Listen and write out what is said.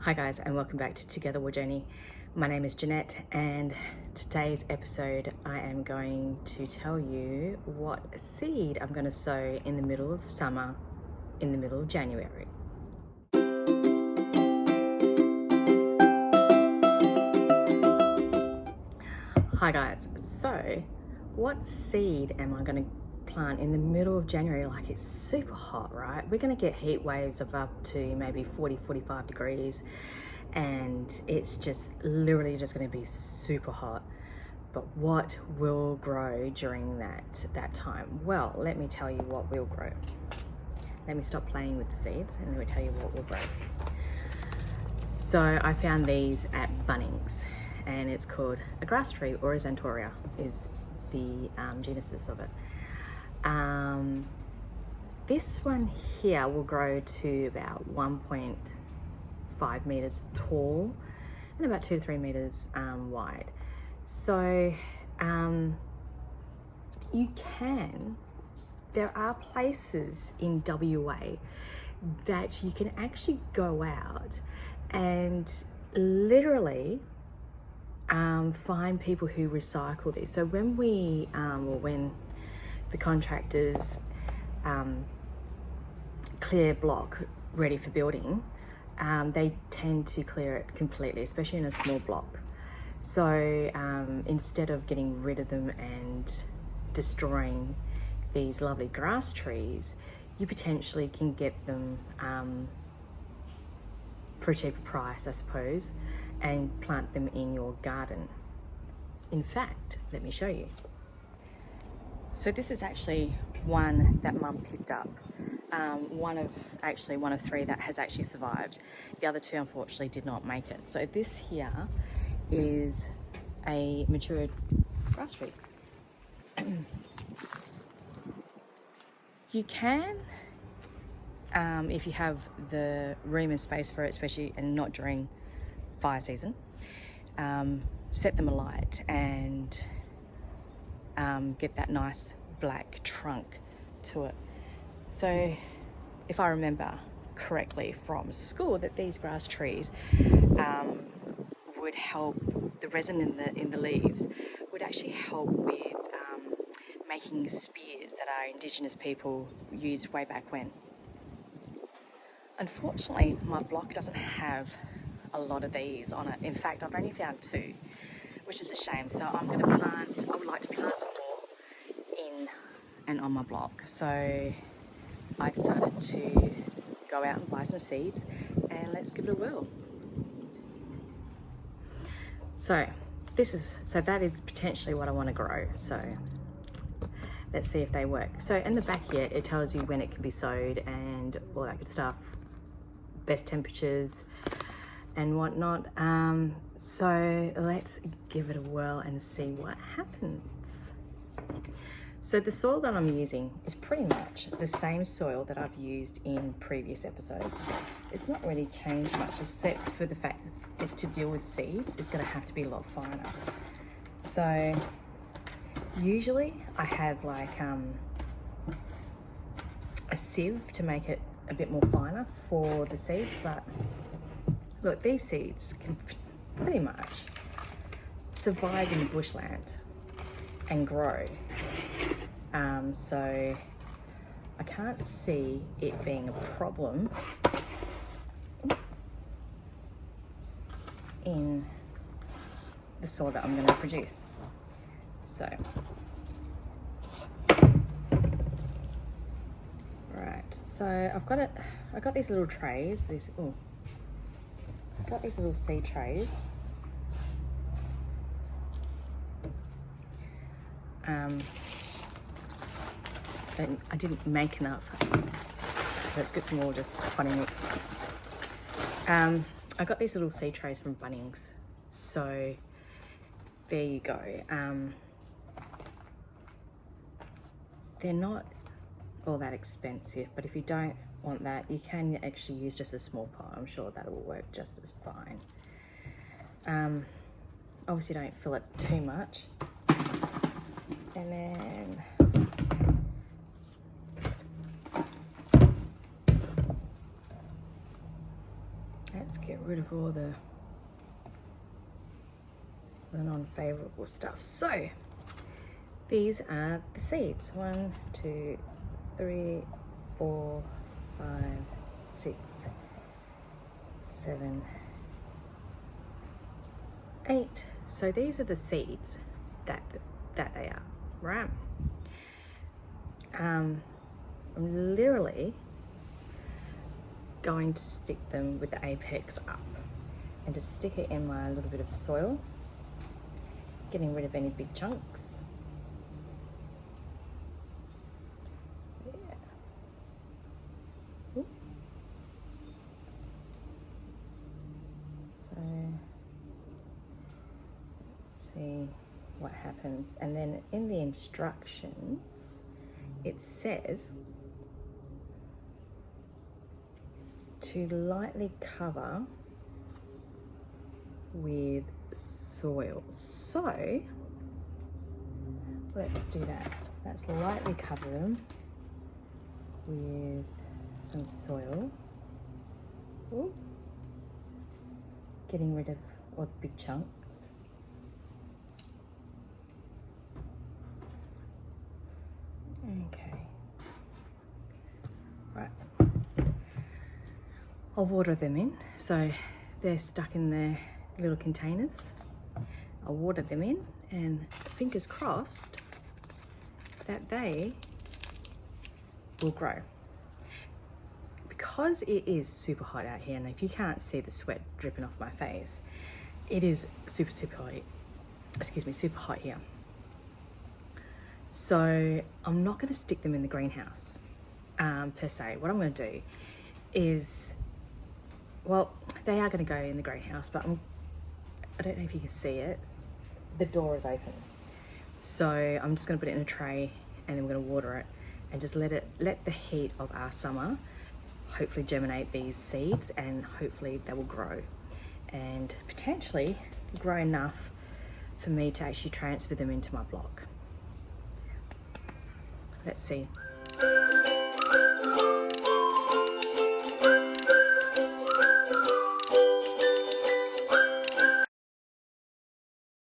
Hi guys, and welcome back to Together We'll Journey. My name is Jeanette, and today's episode I am going to tell you what seed I'm going to sow in the middle of summer, in the middle of January. Hi guys, so what seed am I going to plant in the middle of January? Like, it's super hot, right? We're going to get heat waves of up to maybe 40-45 degrees, and it's just literally just going to be super hot. But what will grow during that time? Well, let me tell you what will grow. Let me stop playing with the seeds and let me tell you what will grow. So I found these at Bunnings, and it's called a grass tree, or a Xanthoria is the genesis of it. This one here will grow to about 1.5 meters tall and about 2 to 3 meters wide. So there are places in WA that you can actually go out and literally find people who recycle these. So when when the contractors clear block ready for building, they tend to clear it completely, especially in a small block. So instead of getting rid of them and destroying these lovely grass trees, you potentially can get them for a cheaper price, I suppose, and plant them in your garden. In fact, let me show you. So this is actually one that Mum picked up. One of three that has actually survived. The other two unfortunately did not make it. So this here is a matured grass tree. You can, if you have the room and space for it, especially and not during fire season, set them alight and get that nice black trunk to it. So if I remember correctly from school, that these grass trees would help, the resin in the leaves would actually help with making spears that our Indigenous people used way back when. Unfortunately, my block doesn't have a lot of these on it. In fact, I've only found 2, which is a shame. So I would like to plant some more in and on my block. So I decided to go out and buy some seeds, and let's give it a whirl. So that is potentially what I want to grow. So let's see if they work. So in the back here, it tells you when it can be sowed and all that good stuff, best temperatures and whatnot. So let's give it a whirl and see what happens. So the soil that I'm using is pretty much the same soil that I've used in previous episodes. It's not really changed much, except for the fact that it's to deal with seeds. It's going to have to be a lot finer. So usually I have like a sieve to make it a bit more finer for the seeds, but look, these seeds can pretty much survive in the bushland and grow. So I can't see it being a problem in the soil that I'm going to produce. So, right. So I've got these little trays. I've got these little seed trays. I didn't make enough. Let's get some more just funny mix. I got these little seed trays from Bunnings. So there you go. They're not all that expensive, but if you don't want that, you can actually use just a small pot. I'm sure that will work just as fine. Obviously don't fill it too much. And then Let's get rid of all the non-favorable stuff. So these are the seeds. 1, 2, 3, 4, 5, 6, 7, 8. So these are the seeds that they are, right? I'm literally going to stick them with the apex up and just stick it in my little bit of soil, getting rid of any big chunks. Yeah. Ooh. So let's see what happens. And then in the instructions, it says to lightly cover with soil. So let's do that. Let's lightly cover them with some soil. Ooh. Getting rid of all the big chunks. Okay. Right. I'll water them in. So they're stuck in their little containers. I'll water them in and fingers crossed that they will grow. Because it is super hot out here, and if you can't see the sweat dripping off my face, it is super hot. Excuse me, super hot here. So I'm not going to stick them in the greenhouse per se. What I'm going to do is, well, they are going to go in the greenhouse, but I don't know if you can see it. The door is open. So I'm just going to put it in a tray and then we're going to water it and just let the heat of our summer hopefully germinate these seeds, and hopefully they will grow and potentially grow enough for me to actually transfer them into my block. Let's see.